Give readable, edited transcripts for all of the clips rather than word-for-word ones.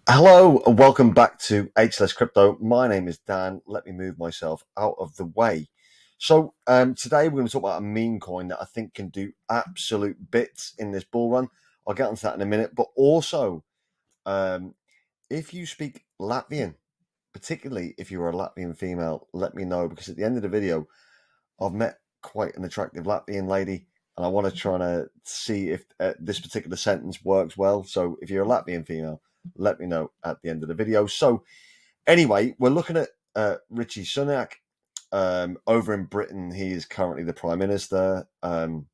Hello and welcome back to HLS Crypto. My name is Dan. Let me move myself out of the way. So today we're going to talk about a meme coin that I think can do absolute bits in this bull run. I'll get onto that in a minute. But also, if you speak Latvian, particularly if you're a Latvian female, let me know, because at the end of the video, I've met quite an attractive Latvian lady, and I want to try to see if this particular sentence works well. So if you're a Latvian female, let me know at the end of the video. So anyway, we're looking at Rishi Sunak over in Britain. He is currently the Prime Minister. And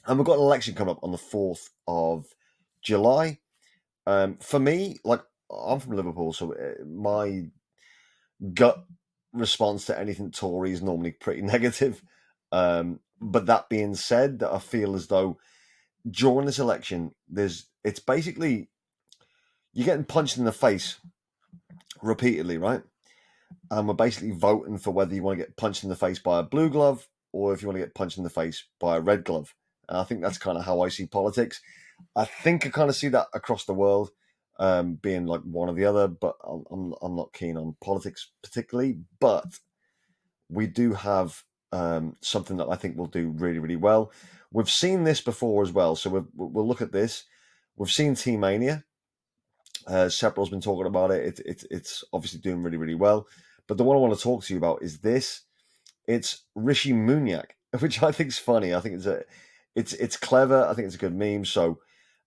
we've got an election coming up on the 4th of July. For me, like, I'm from Liverpool, so my gut response to anything Tory is normally pretty negative. But that being said, I feel as though during this election, it's basically you're getting punched in the face repeatedly, right? And we're basically voting for whether you want to get punched in the face by a blue glove or if you want to get punched in the face by a red glove. And I think that's kind of how I see politics. I think I kind of see that across the world, being like one or the other, but I'm not keen on politics particularly. But we do have something that I think will do really, really well. We've seen this before as well, so we'll look at this. We've seen T-Mania. Sepral's been talking about it. It's obviously doing really, really well. But the one I want to talk to you about is this. It's Rishi MOONAK, which I think is funny. I think it's clever. I think it's a good meme. So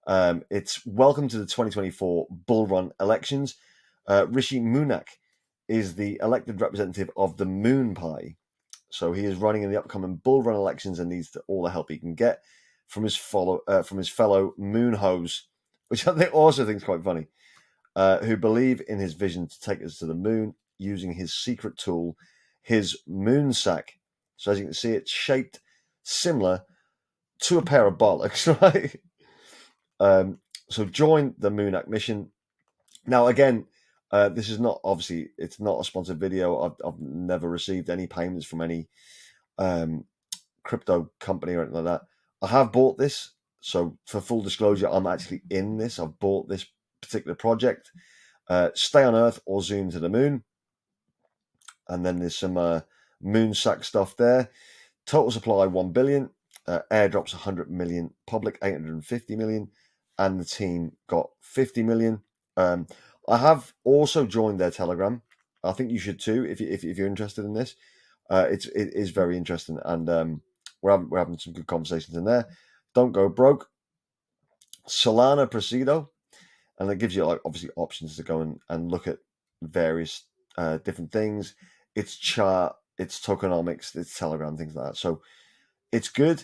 it's welcome to the 2024 Bull Run elections. Rishi MOONAK is the elected representative of the Moon Pie. So he is running in the upcoming Bull Run elections and needs all the help he can get from his fellow Moon Hoes, which I also think is quite funny. Who believe in his vision to take us to the moon using his secret tool, his moon sack. So as you can see, it's shaped similar to a pair of bollocks, right? So join the MOONAK mission. Now, again, this is not, obviously, it's not a sponsored video. I've never received any payments from any crypto company or anything like that. I have bought this. So for full disclosure, I'm actually in this. I've bought this particular project. Stay on Earth or zoom to the moon. And then there's some moon sack stuff there. Total supply 1 billion. Airdrops 100 million. Public 850 million. And the team got 50 million. I have also joined their Telegram. I think you should too if you're interested in this. It is very interesting, and we're having some good conversations in there. Don't go broke. Solana Presido, and it gives you, like, obviously options to go and look at various different things. It's chart, it's tokenomics, it's Telegram, things like that. So it's good.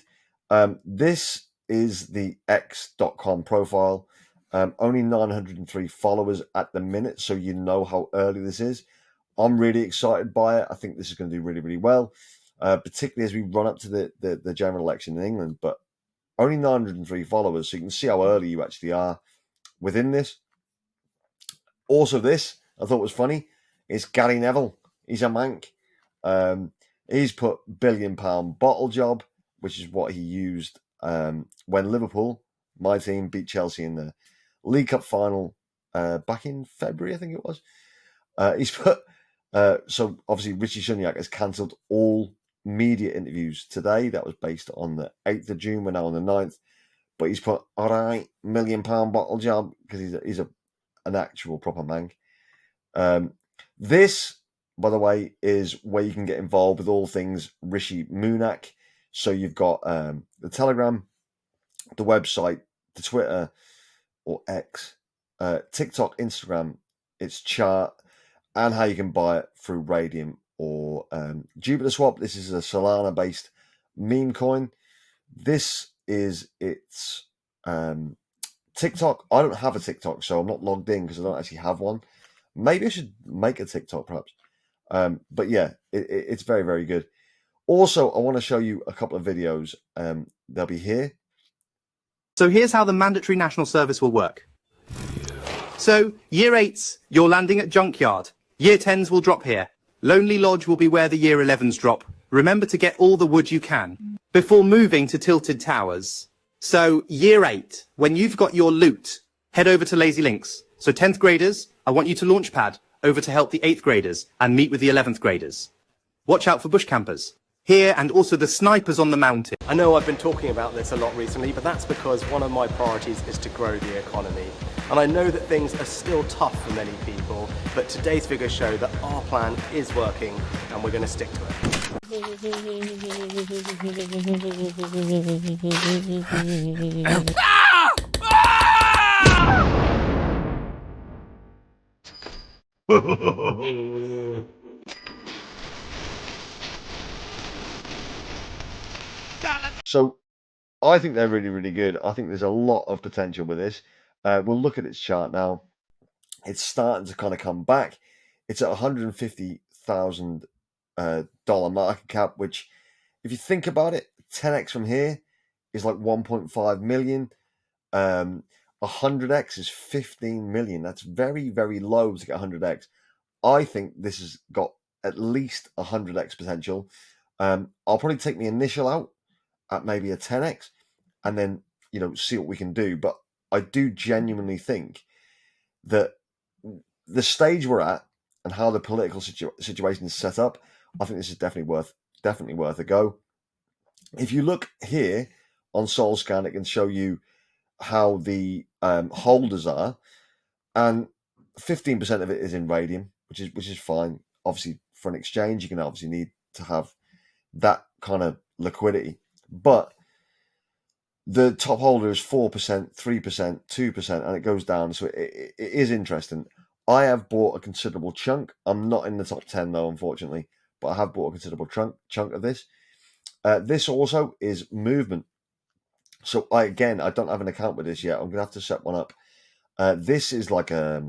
This is the x.com profile. Only 903 followers at the minute, so you know how early this is. I'm really excited by it. I think this is going to do really, really well, particularly as we run up to the general election in England. But only 903 followers, so you can see how early you actually are within this. Also, this I thought was funny. It's Gary Neville. He's a mank. He's put £1 billion bottle job, which is what he used when Liverpool, my team, beat Chelsea in the League Cup final back in February, I think it was. He's put so obviously Rishi Sunak has cancelled all media interviews today. That was based on the 8th of June. We're now on the 9th. But he's put, all right, £1 million bottle job, because he's an actual proper mank. This, by the way, is where you can get involved with all things Rishi MOONAK. So you've got the Telegram, the website, the Twitter or X, TikTok, Instagram, its chart, and how you can buy it through Radium or Jupiter Swap. This is a Solana-based meme coin. This is its TikTok. I don't have a TikTok, so I'm not logged in because I don't actually have one. Maybe I should make a TikTok, perhaps. But yeah, it's very, very good. Also, I want to show you a couple of videos. They'll be here. So here's how the mandatory national service will work. So, year 8s, you're landing at Junkyard. Year 10s will drop here. Lonely Lodge will be where the year 11s drop. Remember to get all the wood you can before moving to Tilted Towers. So, year 8, when you've got your loot, head over to Lazy Links. So 10th graders, I want you to launch pad over to help the 8th graders and meet with the 11th graders. Watch out for bush campers. Here and also the snipers on the mountain. I know I've been talking about this a lot recently, but that's because one of my priorities is to grow the economy. And I know that things are still tough for many people, but today's figures show that our plan is working and we're going to stick to it. So I think they're really, really good. I think there's a lot of potential with this. We'll look at its chart now. It's starting to kind of come back. It's at $150,000 market cap, which, if you think about it, 10x from here is like 1.5 million. 100x is 15 million. That's very, very low to get 100x. I think this has got at least 100x potential. I'll probably take the initial out at maybe a 10x and then, see what we can do. But I do genuinely think that the stage we're at and how the political situation is set up, I think this is definitely worth a go. If you look here on SoulScan, it can show you how the holders are, and 15% of it is in radium, which is fine. Obviously, for an exchange, you can obviously need to have that kind of liquidity, but the top holder is 4%, 3%, 2%, and it goes down. So it is interesting. I have bought a considerable chunk. I'm not in the top 10 though, unfortunately, but I have bought a considerable chunk of this. This also is movement. So I don't have an account with this yet. I'm gonna have to set one up. This is it's like a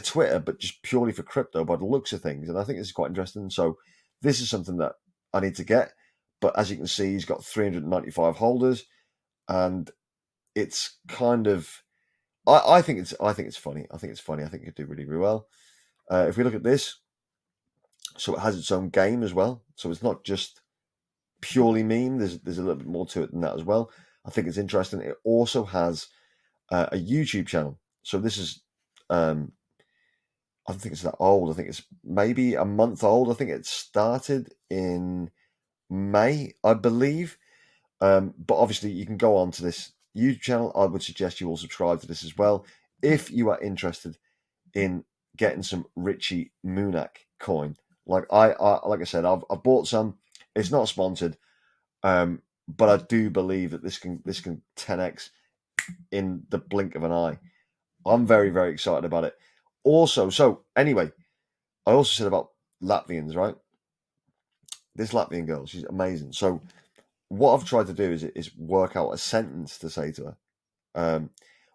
Twitter, but just purely for crypto by the looks of things, and I think this is quite interesting. So this is something that I need to get. But as you can see, he's got 395 holders, and it's kind of I think it's funny. I think it's funny. I think it could do really, really well. If we look at this, so it has its own game as well. So it's not just purely meme. There's a little bit more to it than that as well. I think it's interesting. It also has a YouTube channel. So this is I don't think it's that old. I think it's maybe a month old. I think it started in May, I believe. But obviously, you can go on to this YouTube channel. I would suggest you all subscribe to this as well if you are interested in getting some Richie MOONAK coin. Like I said, I've bought some. It's not sponsored, but I do believe that this can 10x in the blink of an eye. I'm very, very excited about it. Also, so anyway, I also said about Latvians, right? This Latvian girl, she's amazing. So what I've tried to do is work out a sentence to say to her.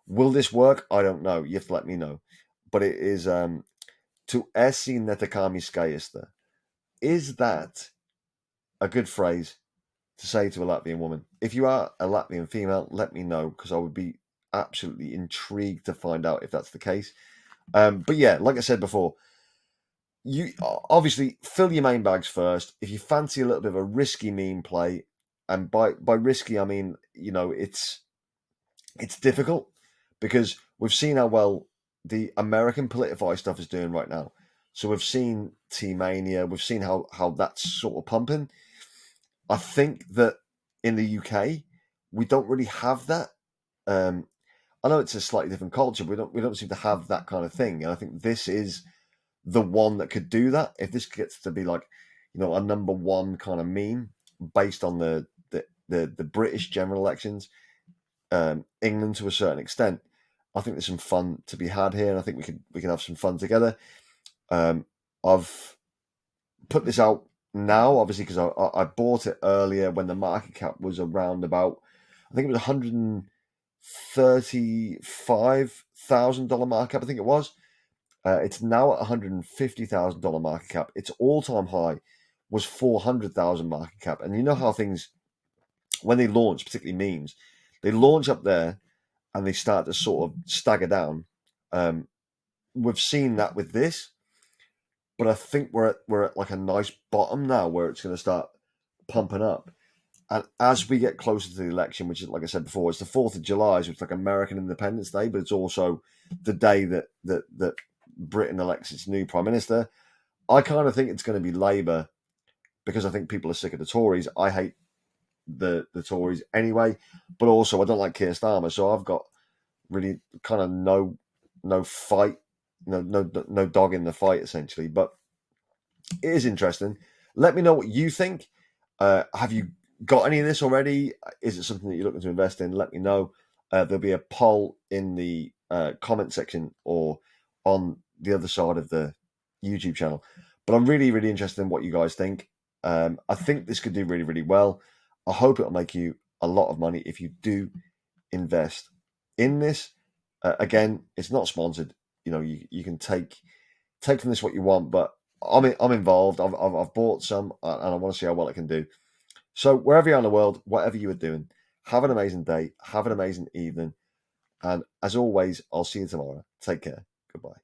Will this work? I don't know. You have to let me know. But it is tu esi netakami skaista. Is that a good phrase to say to a Latvian woman? If you are a Latvian female, let me know, because I would be absolutely intrigued to find out if that's the case. But yeah, like I said before, you obviously fill your main bags first. If you fancy a little bit of a risky meme play, and by risky I mean it's difficult, because we've seen how well the American politify stuff is doing right now. So we've seen T-Mania, we've seen how that's sort of pumping. I think that in the UK we don't really have that. I know it's a slightly different culture, but we don't seem to have that kind of thing. And I think this is the one that could do that. If this gets to be like, a number one kind of meme based on the British general elections, England to a certain extent, I think there's some fun to be had here, and I think we can have some fun together. I've put this out now, obviously, because I bought it earlier when the market cap was around about, I think it was $135,000 market cap. I think it was. It's now at $150,000 market cap. Its all-time high was 400,000 market cap, and you know how things, when they launch, particularly memes, they launch up there and they start to sort of stagger down. We've seen that with this, but I think we're at like a nice bottom now where it's going to start pumping up. And as we get closer to the election, which is, like I said before, it's the 4th of July, so it's like American Independence Day, but it's also the day that Britain elects its new prime minister. I kind of think it's going to be Labour because I think people are sick of the Tories. I hate the Tories anyway, but also I don't like Keir Starmer, so I've got really kind of no fight, no dog in the fight essentially. But it is interesting. Let me know what you think. Have you got any of this already? Is it something that you're looking to invest in? Let me know. There'll be a poll in the comment section or on the other side of the YouTube channel. But I'm really, really interested in what you guys think. I think this could do really, really well. I hope it'll make you a lot of money if you do invest in this. Again, it's not sponsored. You can take from this what you want, but I'm involved. I've bought some, and I want to see how well it can do. So wherever you are in the world, whatever you are doing, have an amazing day, have an amazing evening, and as always, I'll see you tomorrow. Take care. Goodbye.